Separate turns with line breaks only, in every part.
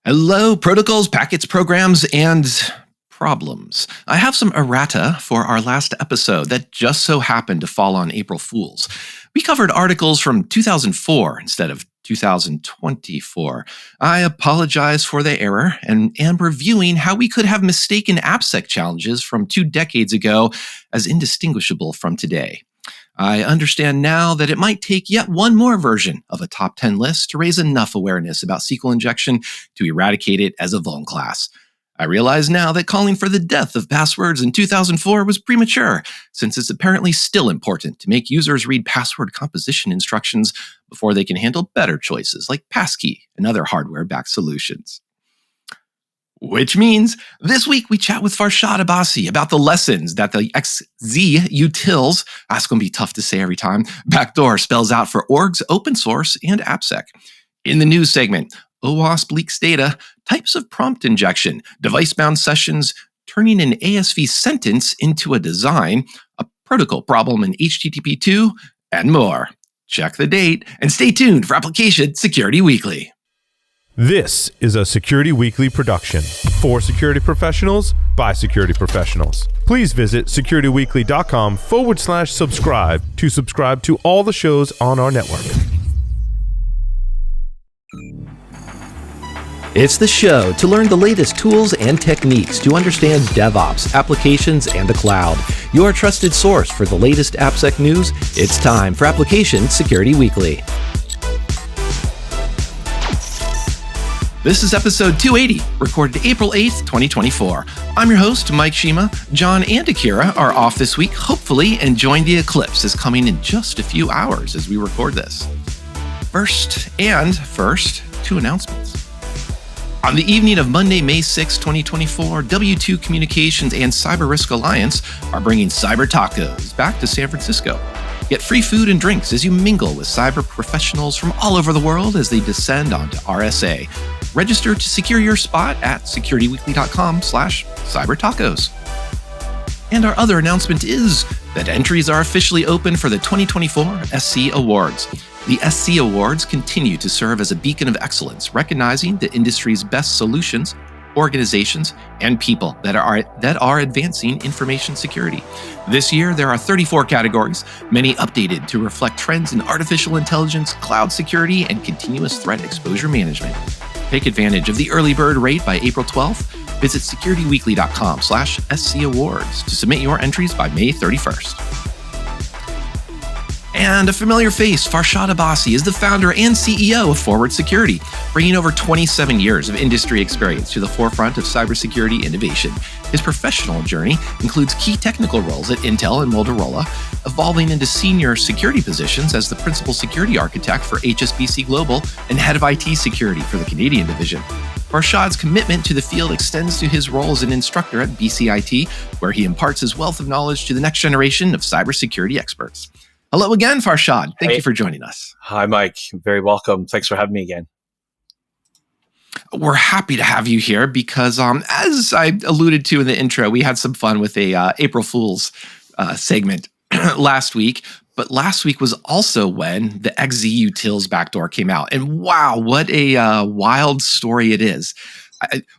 Hello, protocols, packets, programs, and problems. I have some errata for our last episode that just so happened to fall on April Fools. We covered articles from 2004 instead of 2024. I apologize for the error and am reviewing how we could have mistaken AppSec challenges from 2 decades ago as indistinguishable from today. I understand now that it might take yet one more version of a top 10 list to raise enough awareness about SQL injection to eradicate it as a vuln class. I realize now that calling for the death of passwords in 2004 was premature, since it's apparently still important to make users read password composition instructions before they can handle better choices like passkey and other hardware-backed solutions. Which means this week we chat with Farshad Abasi about the lessons that the XZ Utils, that's going to be tough to say every time, Backdoor spells out for orgs, open source, and AppSec. In the news segment, OWASP leaks data, types of prompt injection, device-bound sessions, turning an ASV sentence into a design, a protocol problem in HTTP2, and more. Check the date and stay tuned for Application Security Weekly.
This is a Security Weekly production for security professionals by security professionals. Please visit securityweekly.com/subscribe to subscribe to all the shows on our network.
It's the show to learn the latest tools and techniques to understand DevOps, applications, and the cloud. Your trusted source for the latest AppSec news. It's time for Application Security Weekly.
This is episode 280, recorded April 8th, 2024. I'm your host, Mike Shima. John and Akira are off this week, hopefully, and Join the Eclipse is coming in just a few hours as we record this. First, two announcements. On the evening of Monday, May 6, 2024, W2 Communications and Cyber Risk Alliance are bringing Cyber Tacos back to San Francisco. Get free food and drinks as you mingle with cyber professionals from all over the world as they descend onto RSA. Register to secure your spot at securityweekly.com/cybertacos. And our other announcement is that entries are officially open for the 2024 SC Awards. The SC Awards continue to serve as a beacon of excellence, recognizing the industry's best solutions, organizations, and people that are advancing information security. This year, there are 34 categories, many updated to reflect trends in artificial intelligence, cloud security, and continuous threat exposure management. Take advantage of the early bird rate by April 12th. Visit securityweekly.com/SC Awards to submit your entries by May 31st. And a familiar face, Farshad Abasi is the founder and CEO of Forward Security, bringing over 27 years of industry experience to the forefront of cybersecurity innovation. His professional journey includes key technical roles at Intel and Motorola, evolving into senior security positions as the principal security architect for HSBC Global and head of IT security for the Canadian division. Farshad's commitment to the field extends to his role as an instructor at BCIT, where he imparts his wealth of knowledge to the next generation of cybersecurity experts. Hello again, Farshad. Thank you for joining us.
Hi, Mike. Very welcome. Thanks for having me again.
We're happy to have you here because, as I alluded to in the intro, we had some fun with a April Fool's segment last week. But last week was also when the XZ Utils Backdoor came out. And wow, what a wild story it is.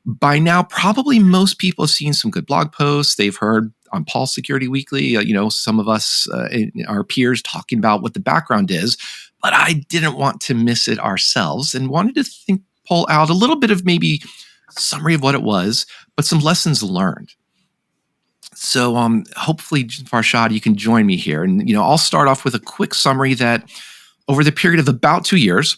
By now, probably most people have seen some good blog posts. They've heard on Paul Security Weekly, some of us, our peers, talking about what the background is. But I didn't want to miss it ourselves and wanted to pull out a little bit of maybe summary of what it was, but some lessons learned. So hopefully, Farshad, you can join me here. And I'll start off with a quick summary that over the period of about 2 years,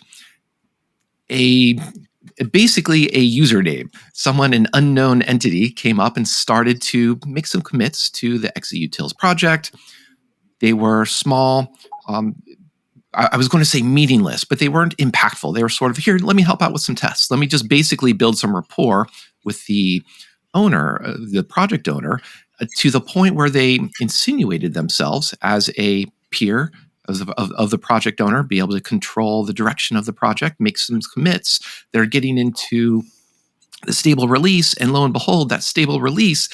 basically a username, an unknown entity came up and started to make some commits to the XZ Utils project. They were small. I was going to say meaningless, but they weren't impactful. They were sort of, here, let me help out with some tests. Let me just basically build some rapport with the owner, the project owner, to the point where they insinuated themselves as a peer of the project owner, be able to control the direction of the project, make some commits. They're getting into the stable release, and lo and behold, that stable release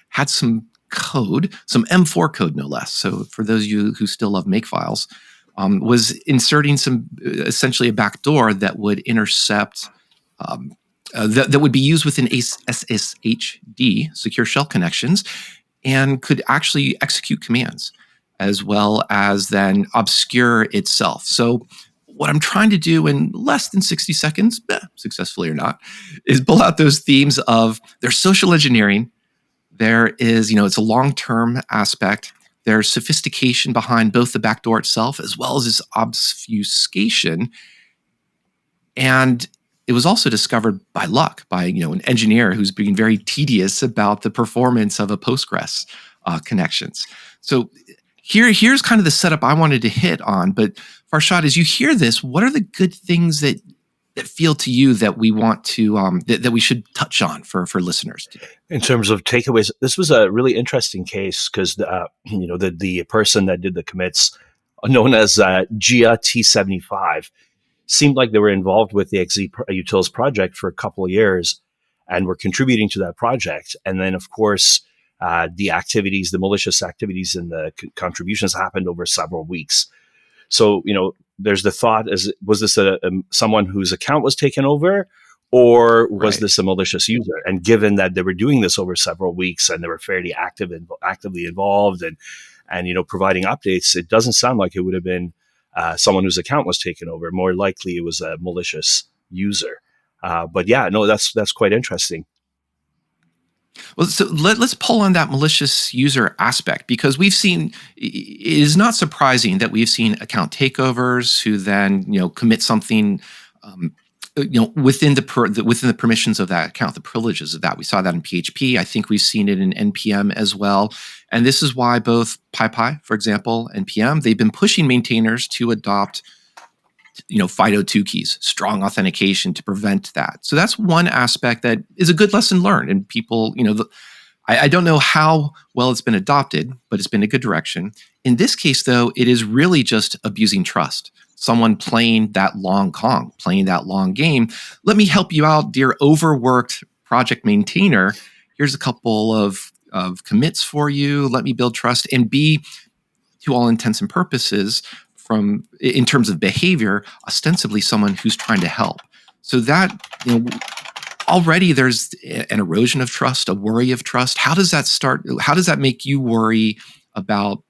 had some code, some M4 code no less. So for those of you who still love makefiles, was inserting essentially a backdoor that would intercept that would be used within SSHD, secure shell connections, and could actually execute commands as well as then obscure itself. So what I'm trying to do in less than 60 seconds, successfully or not, is pull out those themes of there's social engineering. There is, it's a long-term aspect. There's sophistication behind both the backdoor itself as well as its obfuscation. And it was also discovered by luck by an engineer who's being very tedious about the performance of a Postgres connections. So here's kind of the setup I wanted to hit on. But Farshad, as you hear this, what are the good things that feel to you that we want to that we should touch on for listeners today?
In terms of takeaways, this was a really interesting case because the person that did the commits, known as Gia T75, seemed like they were involved with the XZ Utils project for a couple of years and were contributing to that project. And then, of course, the malicious activities and the contributions happened over several weeks. So, there's the thought, was this someone whose account was taken over, or was this a malicious user? And given that they were doing this over several weeks and they were fairly actively involved and providing updates, it doesn't sound like it would have been someone whose account was taken over. More likely, it was a malicious user. But yeah, no, that's quite interesting.
Well, so let's pull on that malicious user aspect, because we've seen, it is not surprising that we've seen account takeovers who then commit something within the permissions of that account, the privileges of that. We saw that in PHP. I think we've seen it in NPM as well. And this is why both PyPy, for example, and NPM, they've been pushing maintainers to adopt FIDO2 keys, strong authentication to prevent that. So that's one aspect that is a good lesson learned. And people, I don't know how well it's been adopted, but it's been a good direction. In this case, though, it is really just abusing trust. Someone playing that long Kong, playing that long game. Let me help you out, dear overworked project maintainer. Here's a couple of commits for you. Let me build trust and be, to all intents and purposes, in terms of behavior, ostensibly someone who's trying to help. So that, already there's an erosion of trust, a worry of trust. How does that start? How does that make you worry about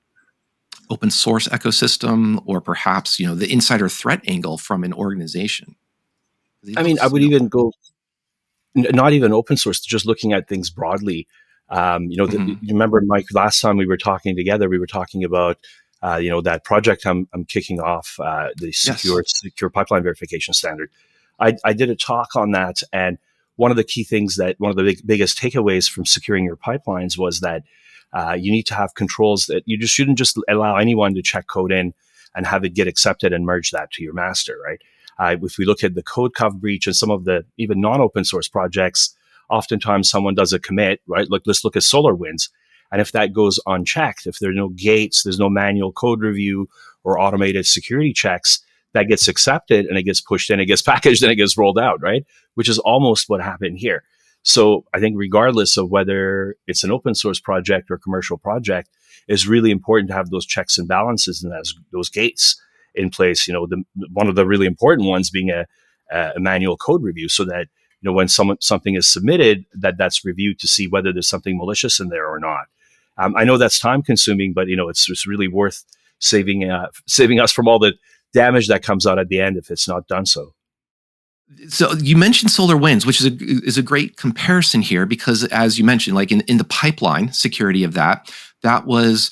open source ecosystem, or perhaps, the insider threat angle from an organization?
I mean, I would even go, not even open source, just looking at things broadly. You remember, Mike, last time we were talking together, we were talking about that project I'm kicking off, the secure pipeline verification standard. I did a talk on that, and one of the key things one of the biggest takeaways from securing your pipelines was that you need to have controls that you shouldn't just allow anyone to check code in and have it get accepted and merge that to your master, right? If we look at the code cov breach and some of the even non-open source projects, oftentimes someone does a commit, right? Let's look at SolarWinds. And if that goes unchecked, if there are no gates, there's no manual code review or automated security checks, that gets accepted and it gets pushed in, it gets packaged and it gets rolled out, right? Which is almost what happened here. So I think regardless of whether it's an open source project or commercial project, it's really important to have those checks and balances and those gates in place. One of the really important ones being a manual code review, so that when something is submitted, that's reviewed to see whether there's something malicious in there or not. I know that's time consuming, but it's really worth saving us from all the damage that comes out at the end if it's not done so.
So you mentioned SolarWinds, which is a great comparison here, because as you mentioned, like in the pipeline security of that was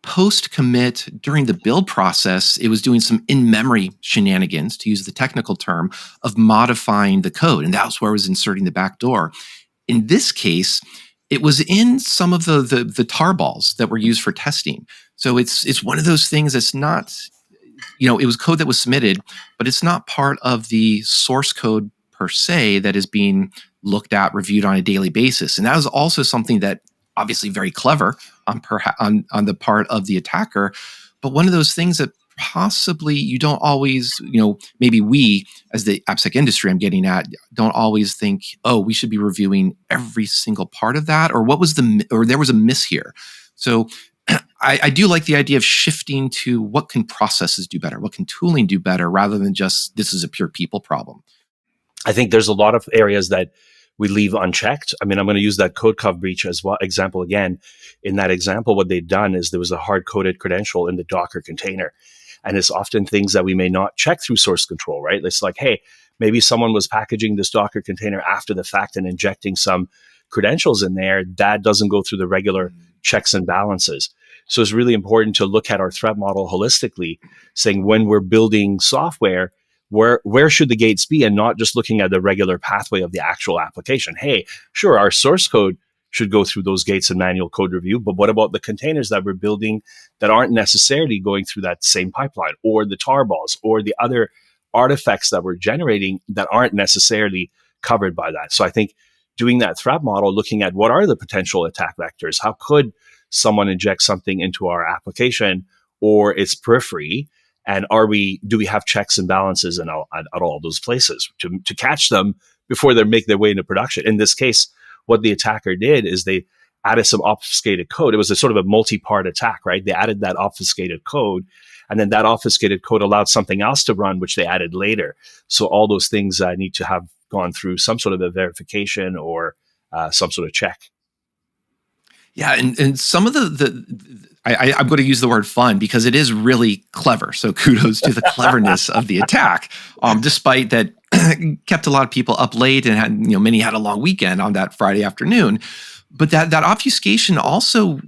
post-commit. During the build process, it was doing some in-memory shenanigans, to use the technical term, of modifying the code. And that's where it was inserting the backdoor. In this case, it was in some of the tarballs that were used for testing. So it's one of those things that's not, it was code that was submitted, but it's not part of the source code per se that is being looked at, reviewed on a daily basis. And that was also something that obviously very clever on the part of the attacker, but one of those things that possibly you don't always, maybe we as the AppSec industry I'm getting at, don't always think, oh, we should be reviewing every single part of that, or there was a miss here. So I do like the idea of shifting to what can processes do better, what can tooling do better, rather than just this is a pure people problem.
I think there's a lot of areas that we leave unchecked. I mean, I'm going to use that code cov breach as well example again. In that example, what they'd done is there was a hard-coded credential in the Docker container. And it's often things that we may not check through source control, right? It's like, hey, maybe someone was packaging this Docker container after the fact and injecting some credentials in there. That doesn't go through the regular checks and balances. So it's really important to look at our threat model holistically, saying when we're building software, where should the gates be, and not just looking at the regular pathway of the actual application. Hey, sure, our source code should go through those gates and manual code review, but what about the containers that we're building that aren't necessarily going through that same pipeline, or the tarballs, or the other artifacts that we're generating that aren't necessarily covered by that? So I think doing that threat model, looking at what are the potential attack vectors, how could someone inject something into our application or its periphery, and do we have checks and balances at all those places to catch them before they make their way into production? In this case, what the attacker did is they added some obfuscated code. It was a sort of a multi-part attack, right? They added that obfuscated code, and then that obfuscated code allowed something else to run, which they added later. So all those things need to have gone through some sort of a verification or some sort of check.
Yeah, and some of I'm going to use the word fun because it is really clever. So kudos to the cleverness of the attack, despite that kept a lot of people up late and had, many had a long weekend on that Friday afternoon. But that obfuscation also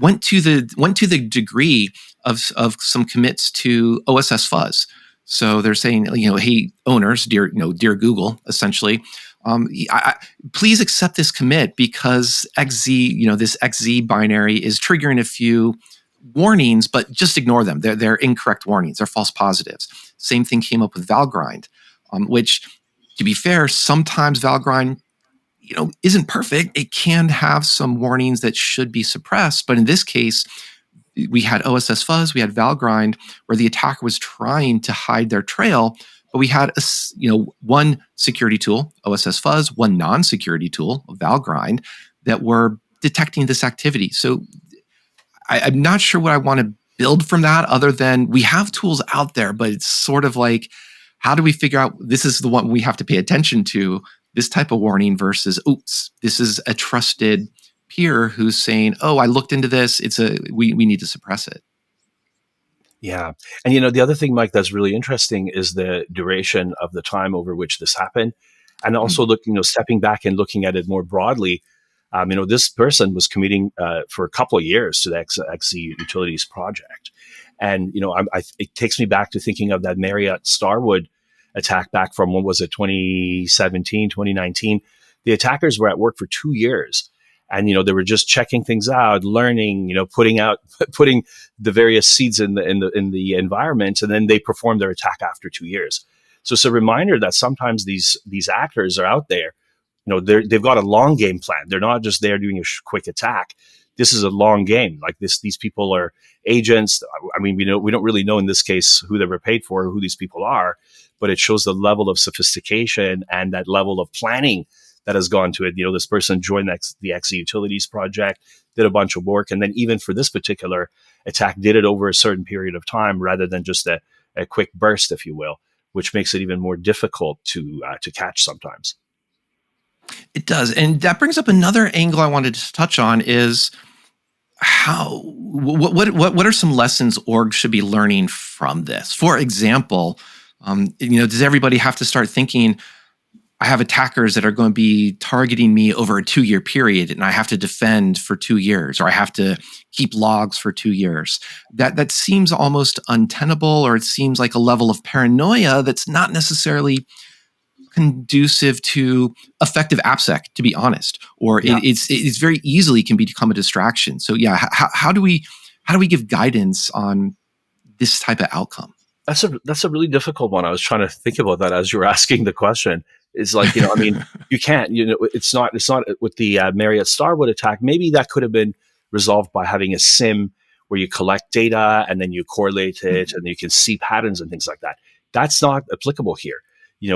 went to the degree of some commits to OSS fuzz. So they're saying, hey, owners, dear Google, essentially, please accept this commit because XZ, this XZ binary is triggering a few warnings, but just ignore them. They're incorrect warnings. They're false positives. Same thing came up with Valgrind, which, to be fair, sometimes Valgrind, isn't perfect. It can have some warnings that should be suppressed. But in this case, we had OSS fuzz, we had Valgrind, where the attacker was trying to hide their trail. But we had one security tool, OSS fuzz, one non-security tool, Valgrind, that were detecting this activity. So I'm not sure what I want to build from that, other than we have tools out there, but it's sort of like, how do we figure out this is the one we have to pay attention to, this type of warning versus, oops, this is a trusted peer who's saying, oh, I looked into this. We need to suppress it.
Yeah. And, the other thing, Mike, that's really interesting is the duration of the time over which this happened. And also stepping back and looking at it more broadly, this person was committing for a couple of years to the XZ Utils project. And, it takes me back to thinking of that Marriott Starwood attack back from, 2017, 2019. The attackers were at work for 2 years. And, they were just checking things out, learning, putting the various seeds in the environment, and then they performed their attack after 2 years. So it's a reminder that sometimes these actors are out there, they've got a long game plan. They're not just there doing a quick attack. This is a long game. Like these people are agents. I mean, we don't really know in this case who they were paid for, or who these people are, but it shows the level of sophistication and that level of planning that has gone to it. This person joined the XZ Utils project, did a bunch of work, and then even for this particular attack, did it over a certain period of time rather than just a quick burst, if you will, which makes it even more difficult to catch sometimes.
It does, and that brings up another angle I wanted to touch on: is what are some lessons orgs should be learning from this? For example, does everybody have to start thinking, I have attackers that are going to be targeting me over a 2-year period, and I have to defend for 2 years, or I have to keep logs for 2 years? That seems almost untenable, or it seems like a level of paranoia that's not necessarily conducive to effective AppSec, to be honest. Or it's very easily can become a distraction. So how do we give guidance on this type of outcome?
That's a really difficult one. I was trying to think about that as you were asking the question. It's like, you can't, it's not with the Marriott Starwood attack. Maybe that could have been resolved by having a SIM where you collect data and then you correlate it and you can see patterns and things like that. That's not applicable here.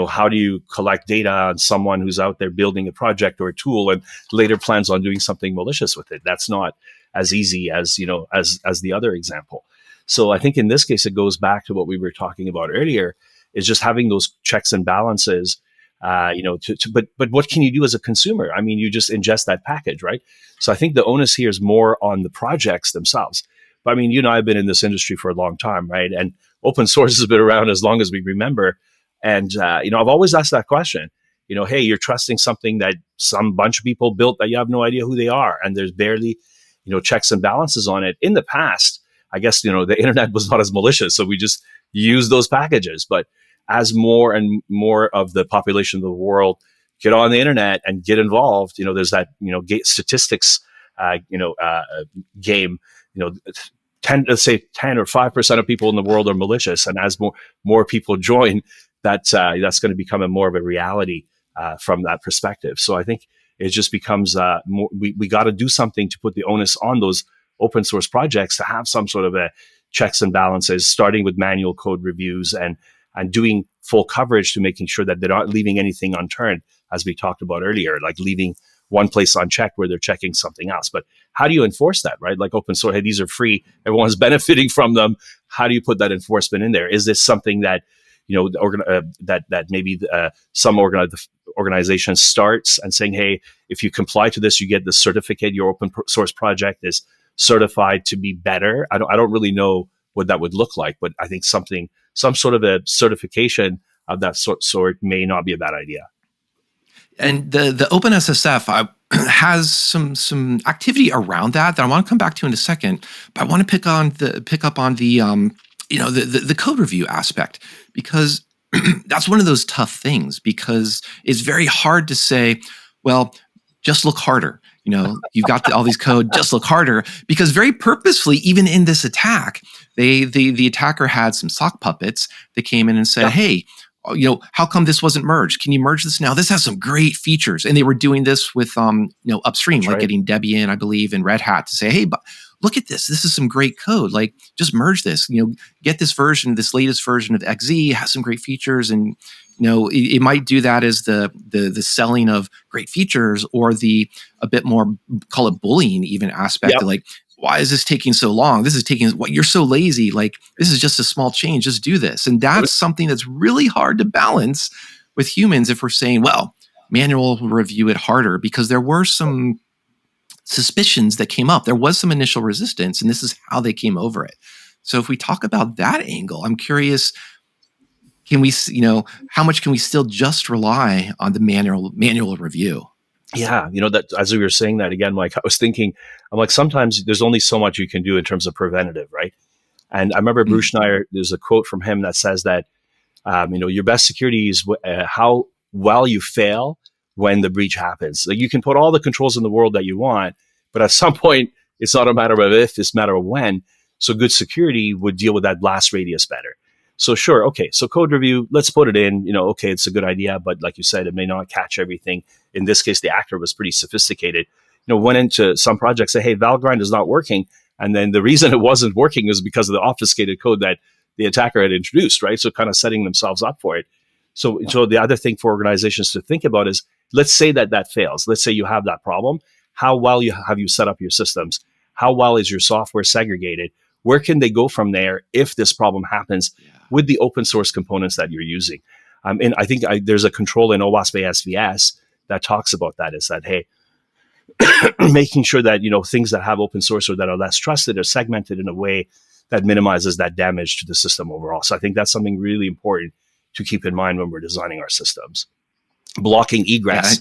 How do you collect data on someone who's out there building a project or a tool and later plans on doing something malicious with it? That's not as easy as, as the other example. So I think in this case, it goes back to what we were talking about earlier, is just having those checks and balances But what can you do as a consumer? I mean, you just ingest that package, right? So I think the onus here is more on the projects themselves. But I mean, you and I have been in this industry for a long time, right? And open source has been around as long as we remember. And, I've always asked that question, hey, you're trusting something that some bunch of people built that you have no idea who they are. And there's barely, checks and balances on it. In the past, I guess, the internet was not as malicious. So we just used those packages. But as more and more of the population of the world get on the internet and get involved, there's that, statistics, game, 10 or 5% of people in the world are malicious. And as more people join, that's going to become more of a reality from that perspective. So I think it just becomes we got to do something to put the onus on those open source projects to have some sort of a checks and balances, starting with manual code reviews and doing full coverage to making sure that they're not leaving anything unturned, as we talked about earlier, like leaving one place unchecked where they're checking something else. But how do you enforce that, right? Like open source, hey, these are free, everyone's benefiting from them. How do you put that enforcement in there? Is this something that that maybe some organization starts and saying, hey, if you comply to this, you get the certificate. Your open source project is certified to be better. I don't really know what that would look like, but I think some sort of a certification of that sort may not be a bad idea.
And the OpSSF has some activity around that I want to come back to in a second. But I want to pick up on the code review aspect, because that's one of those tough things, because it's very hard to say, well, just look harder. You've got all these code, just look harder, because very purposefully, even in this attack, the attacker had some sock puppets that came in and said, hey, how come this wasn't merged? Can you merge this now? This has some great features. And they were doing this with, upstream, that's like right. Getting Debian, I believe, and Red Hat to say, hey, but look at this. This is some great code. Like, just merge this, get this version, this latest version of XZ has some great features. And, it might do that as the selling of great features, or a bit more, call it bullying even aspect. Yep. Of like, why is this taking so long? This is taking, you're so lazy. Like, this is just a small change. Just do this. And that's something that's really hard to balance with humans if we're saying, well, manual review it harder, because there were some suspicions that came up. There was some initial resistance, and this is how they came over it. So if we talk about that angle, I'm curious, can we, how much can we still just rely on the manual review?
Yeah, that as we were saying that again, Mike, I was thinking, I'm like, sometimes there's only so much you can do in terms of preventative, right? And I remember Bruce Schneier, there's a quote from him that says that, your best security is how well you fail when the breach happens. Like, you can put all the controls in the world that you want, but at some point, it's not a matter of if, it's a matter of when. So good security would deal with that blast radius better. So sure, okay, so code review, let's put it in, okay, it's a good idea, but like you said, it may not catch everything. In this case, the actor was pretty sophisticated, went into some projects, say, hey, Valgrind is not working. And then the reason it wasn't working is because of the obfuscated code that the attacker had introduced, right? So kind of setting themselves up for it. So the other thing for organizations to think about is, let's say that fails. Let's say you have that problem. How well have you set up your systems? How well is your software segregated? Where can they go from there if this problem happens with the open source components that you're using? And I think there's a control in OWASP ASVS that talks about that, is that, hey, making sure that, things that have open source or that are less trusted are segmented in a way that minimizes that damage to the system overall. So I think that's something really important to keep in mind when we're designing our systems. Blocking egress,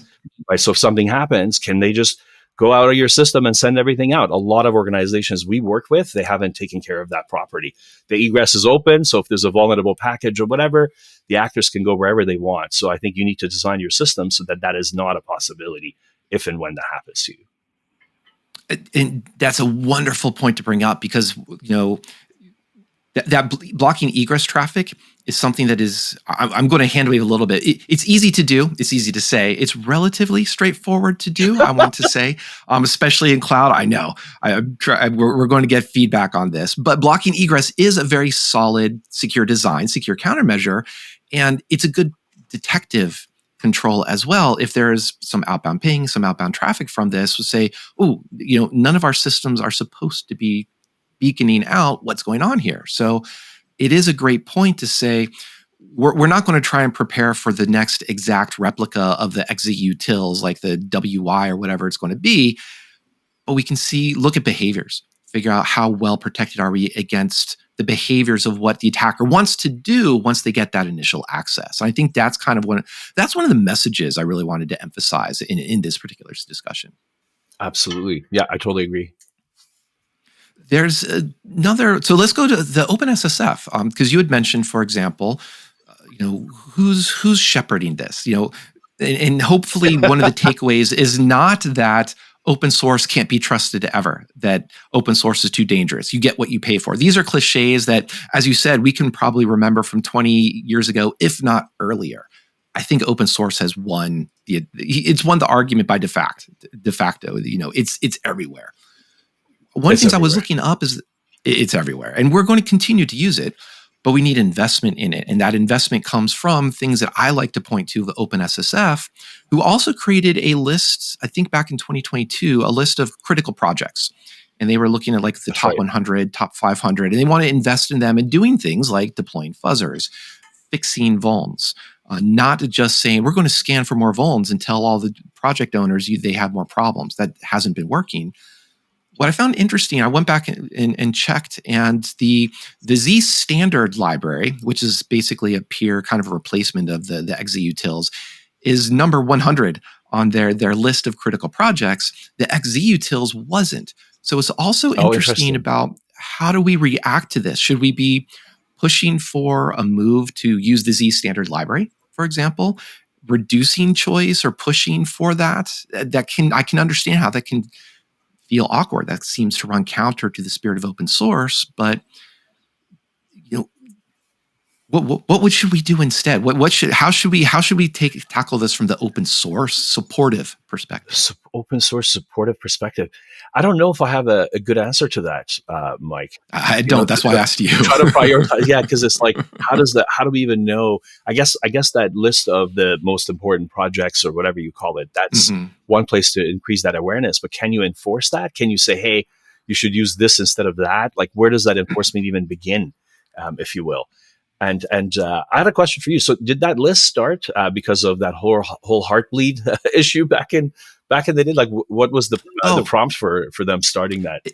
right? So if something happens, can they just go out of your system and send everything out? A lot of organizations we work with, they haven't taken care of that property. The egress is open, so if there's a vulnerable package or whatever, the actors can go wherever they want. So I think you need to design your system so that is not a possibility if and when that happens to you.
And that's a wonderful point to bring up, because that blocking egress traffic is something that is, I'm going to hand wave a little bit. It's easy to do. It's easy to say. It's relatively straightforward to do, I want to say, especially in cloud. I know we're going to get feedback on this, but blocking egress is a very solid, secure design, secure countermeasure, and it's a good detective control as well. If there is some outbound ping, some outbound traffic from this, we'll say, oh, none of our systems are supposed to be beaconing out what's going on here. So it is a great point to say, we're not going to try and prepare for the next exact replica of the XZ Utils, like the WY or whatever it's going to be, but we can look at behaviors, figure out how well protected are we against the behaviors of what the attacker wants to do once they get that initial access. And I think that's kind of one of the messages I really wanted to emphasize in this particular discussion. Absolutely.
Yeah, I totally agree.
There's another, so let's go to the OpSSF, because you had mentioned, for example, who's shepherding this, and hopefully one of the takeaways is not that open source can't be trusted ever, that open source is too dangerous. You get what you pay for. These are cliches that, as you said, we can probably remember from 20 years ago, if not earlier. I think open source has won the argument by de facto. It's everywhere. One of the things I was looking up is it's everywhere, and we're going to continue to use it, but we need investment in it. And that investment comes from things that I like to point to, the OpSSF, who also created a list, I think back in 2022, a list of critical projects. And they were looking at like the top 100, top 500, and they want to invest in them and doing things like deploying fuzzers, fixing vulns, not just saying, we're going to scan for more vulns and tell all the project owners they have more problems. That hasn't been working. What I found interesting, I went back and checked, and the Z standard library, which is basically a peer kind of a replacement of the XZ Utils, is number 100 on their list of critical projects. The XZ Utils wasn't. So it's also interesting about how do we react to this? Should we be pushing for a move to use the Z standard library, for example, reducing choice or pushing for that? I can understand how that can feel awkward. That seems to run counter to the spirit of open source. But what should we do instead? How should we tackle this from the open source supportive perspective?
Open source supportive perspective. I don't know if I have a good answer to that, Mike.
I don't. That's why I asked you.
Try to prioritize. Yeah, because it's like, how do we even know? I guess that list of the most important projects or whatever you call it, that's one place to increase that awareness. But can you enforce that? Can you say, hey, you should use this instead of that? Like, where does that enforcement even begin, if you will? And I had a question for you. So did that list start because of that whole Heartbleed issue back in the day? Like, what was the prompt for them starting that?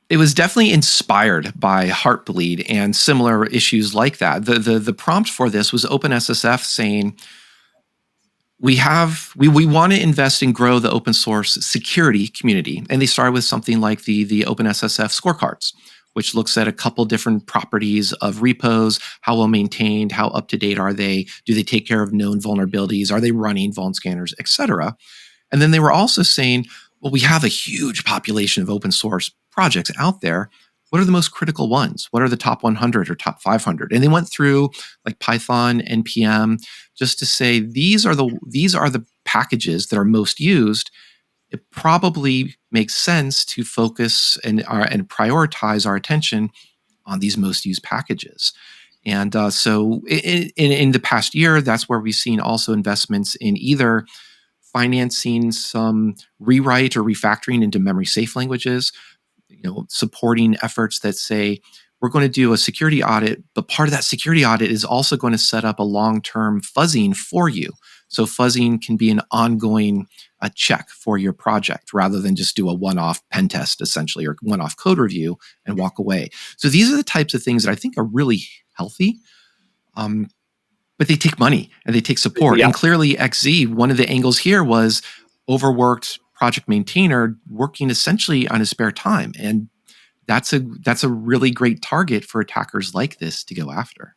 It was definitely inspired by Heartbleed and similar issues like that. The prompt for this was OpSSF saying, we want to invest and grow the open source security community. And they started with something like the OpSSF scorecards, which looks at a couple different properties of repos, how well maintained, how up to date are they, do they take care of known vulnerabilities, are they running vuln scanners, et cetera. And then they were also saying, well, we have a huge population of open source projects out there. What are the most critical ones? What are the top 100 or top 500? And they went through like Python, NPM, just to say these are the packages that are most used. It probably makes sense to focus and prioritize our attention on these most used packages. And so in the past year, that's where we've seen also investments in either financing some rewrite or refactoring into memory safe languages, supporting efforts that say, we're going to do a security audit, but part of that security audit is also going to set up a long-term fuzzing for you. So fuzzing can be an ongoing check for your project rather than just do a one-off pen test, essentially, or one-off code review and walk away. So these are the types of things that I think are really healthy, but they take money and they take support. Yeah. And clearly XZ, one of the angles here was overworked project maintainer working essentially on his spare time. And that's a really great target for attackers like this to go after.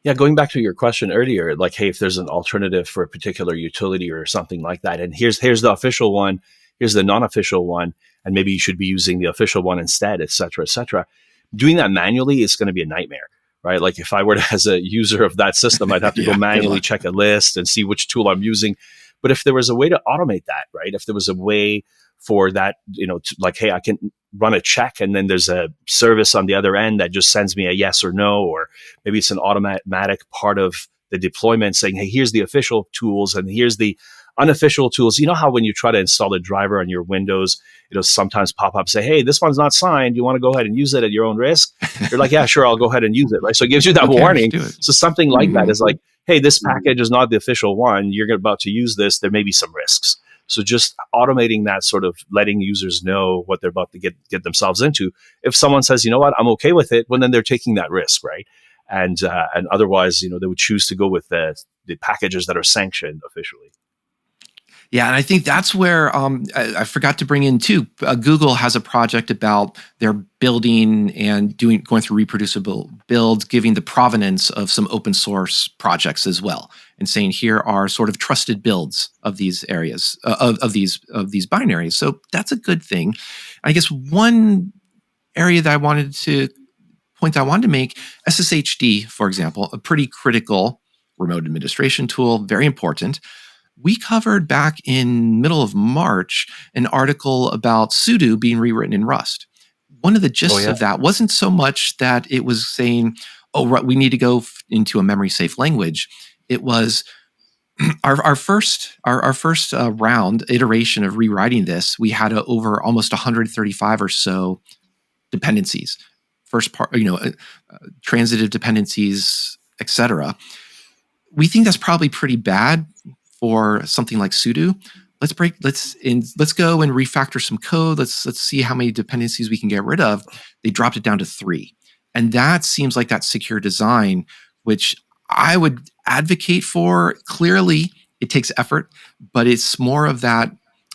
Yeah, going back to your question earlier, like, hey, if there's an alternative for a particular utility or something like that, and here's the official one, here's the non-official one, and maybe you should be using the official one instead, et cetera, et cetera. Doing that manually is going to be a nightmare, right? Like if I were to, as a user of that system, I'd have to go manually check a list and see which tool I'm using. But if there was a way to automate that, right? If there was a way for that, like, hey, I can run a check and then there's a service on the other end that just sends me a yes or no, or maybe it's an automatic part of the deployment saying, hey, here's the official tools and here's the unofficial tools. You know how when you try to install a driver on your Windows, it'll sometimes pop up, say, hey, this one's not signed. You want to go ahead and use it at your own risk? You're like, yeah, sure, I'll go ahead and use it, right? So it gives you that warning. So something like that is like, hey, this package is not the official one. You're about to use this. There may be some risks. So just automating that, sort of letting users know what they're about to get themselves into. If someone says, you know what, I'm okay with it, well, then they're taking that risk, right? And otherwise, they would choose to go with the packages that are sanctioned officially.
Yeah, and I think that's where I forgot to bring in too. Google has a project about their building and going through reproducible builds, giving the provenance of some open source projects as well, and saying here are sort of trusted builds of these areas of these binaries. So that's a good thing. I guess one area that I wanted to make, SSHD, for example, a pretty critical remote administration tool, very important. We covered back in middle of March an article about sudo being rewritten in Rust. One of the gists of that wasn't so much that it was saying, we need to go into a memory safe language. It was our first round iteration of rewriting this. We had over almost 135 or so dependencies. First part, transitive dependencies, etc. We think that's probably pretty bad for something like sudo. Let's go and refactor some code. Let's see how many dependencies we can get rid of. They dropped it down to 3. And that seems like that secure design, which I would advocate for. Clearly, it takes effort, but it's more of that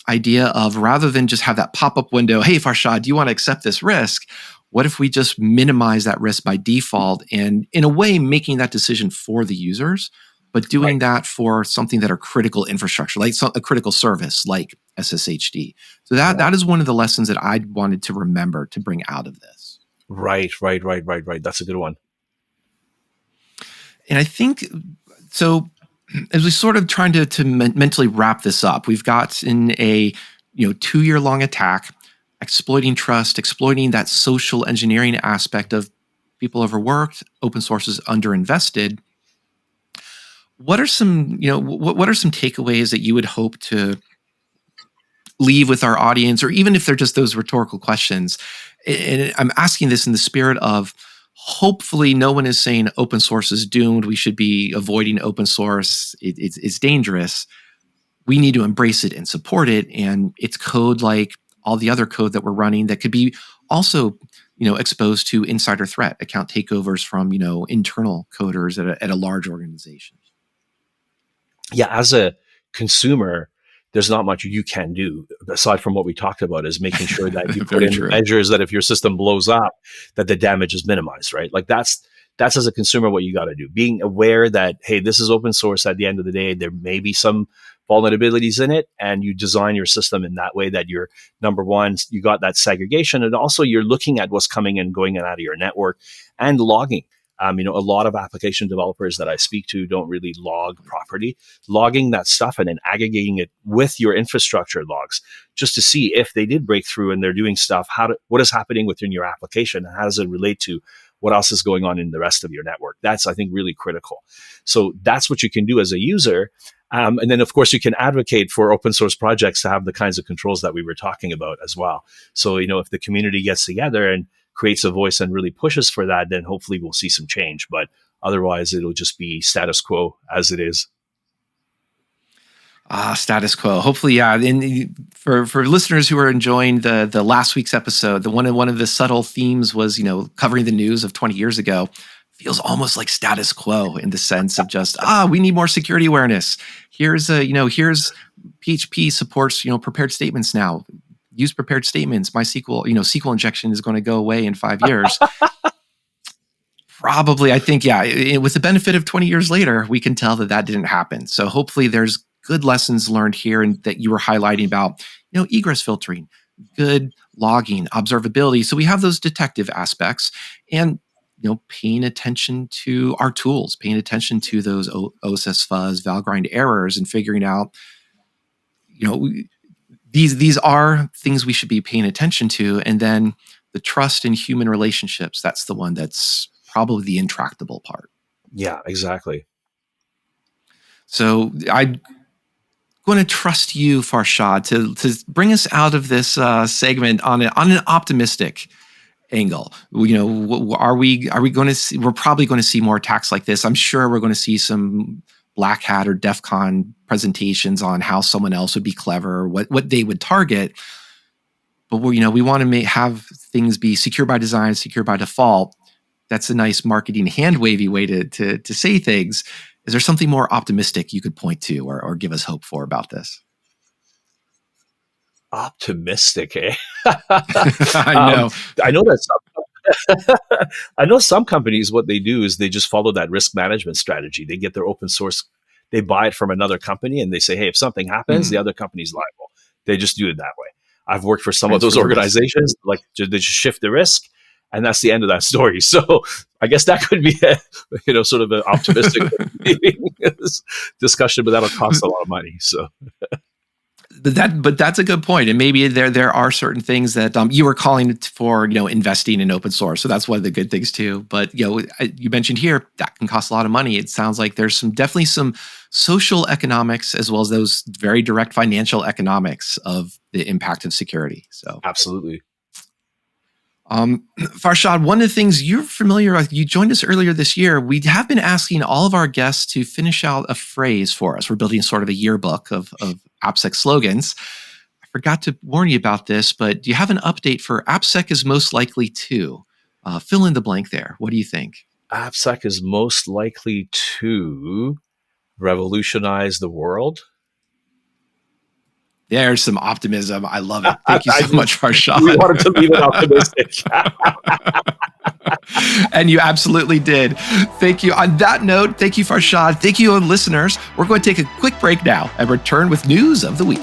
idea of, rather than just have that pop-up window, hey, Farshad, do you want to accept this risk? What if we just minimize that risk by default, and in a way making that decision for the users, but doing that for something that are critical infrastructure, like a critical service like SSHD. So that is one of the lessons that I wanted to remember to bring out of this.
Right. That's a good one.
And I think, so as we sort of trying to mentally wrap this up, we've got in a 2-year long attack, exploiting trust, exploiting that social engineering aspect of people overworked, open source is underinvested. What are some, what are some takeaways that you would hope to leave with our audience, or even if they're just those rhetorical questions? And I'm asking this in the spirit of, hopefully no one is saying open source is doomed. We should be avoiding open source. It's dangerous. We need to embrace it and support it. And it's code like all the other code that we're running that could be also exposed to insider threat, account takeovers from internal coders at a large organization.
Yeah, as a consumer, there's not much you can do aside from what we talked about, is making sure that you put in measures that if your system blows up, that the damage is minimized, right? Like that's as a consumer what you got to do. Being aware that, hey, this is open source. At the end of the day, there may be some vulnerabilities in it, and you design your system in that way that you're, number one, you got that segregation, and also you're looking at what's coming and going out of your network and logging. A lot of application developers that I speak to don't really log properly. Logging that stuff and then aggregating it with your infrastructure logs, just to see if they did break through and they're doing stuff, what is happening within your application, and how does it relate to what else is going on in the rest of your network. That's, I think, really critical. So that's what you can do as a user. And then, of course, you can advocate for open source projects to have the kinds of controls that we were talking about as well. So, if the community gets together and creates a voice and really pushes for that, then hopefully we'll see some change. But otherwise, it'll just be status quo as it is.
Status quo. Hopefully, yeah. And for listeners who are enjoying the last week's episode, one of the subtle themes was, covering the news of 20 years ago. Feels almost like status quo in the sense of just, we need more security awareness. Here's PHP supports, prepared statements now. Use prepared statements. MySQL, SQL injection is going to go away in 5 years. Probably, I think, yeah. With the benefit of 20 years later, we can tell that didn't happen. So hopefully there's good lessons learned here, and that you were highlighting about, egress filtering, good logging, observability. So we have those detective aspects, and paying attention to our tools, paying attention to those OSS fuzz, Valgrind errors, and figuring out, these are things we should be paying attention to. And then the trust in human relationships, that's the one that's probably the intractable part.
Yeah, exactly.
So going to trust you, Farshad, to bring us out of this segment on an optimistic angle. Are we going to see? We're probably going to see more attacks like this. I'm sure we're going to see some Black Hat or DEF CON presentations on how someone else would be clever, what they would target. But we want to have things be secure by design, secure by default. That's a nice marketing hand-wavy way to say things. Is there something more optimistic you could point to or give us hope for about this?
Optimistic, eh?
I know.
I know that I know some companies, what they do is they just follow that risk management strategy. They get their open source, they buy it from another company, and they say, hey, if something happens, the other company's liable. They just do it that way. I've worked for some of those organizations, like they just shift the risk, and that's the end of that story. So I guess that could be sort of an optimistic discussion, but that'll cost a lot of money. So.
But that's a good point, and maybe there are certain things that you were calling for, investing in open source. So that's one of the good things too. But you mentioned here that can cost a lot of money. It sounds like there's definitely some social economics as well as those very direct financial economics of the impact of security. So
absolutely.
Farshad, one of the things you're familiar with, you joined us earlier this year. We have been asking all of our guests to finish out a phrase for us. We're building sort of a yearbook of AppSec slogans. I forgot to warn you about this, but do you have an update for AppSec is most likely to? Fill in the blank there. What do you think?
AppSec is most likely to revolutionize the world.
There's some optimism. I love it. Thank you so much, Farshad.
We wanted to leave it optimistic.
And you absolutely did. Thank you. On that note, thank you, Farshad. Thank you, listeners. We're going to take a quick break now and return with news of the week.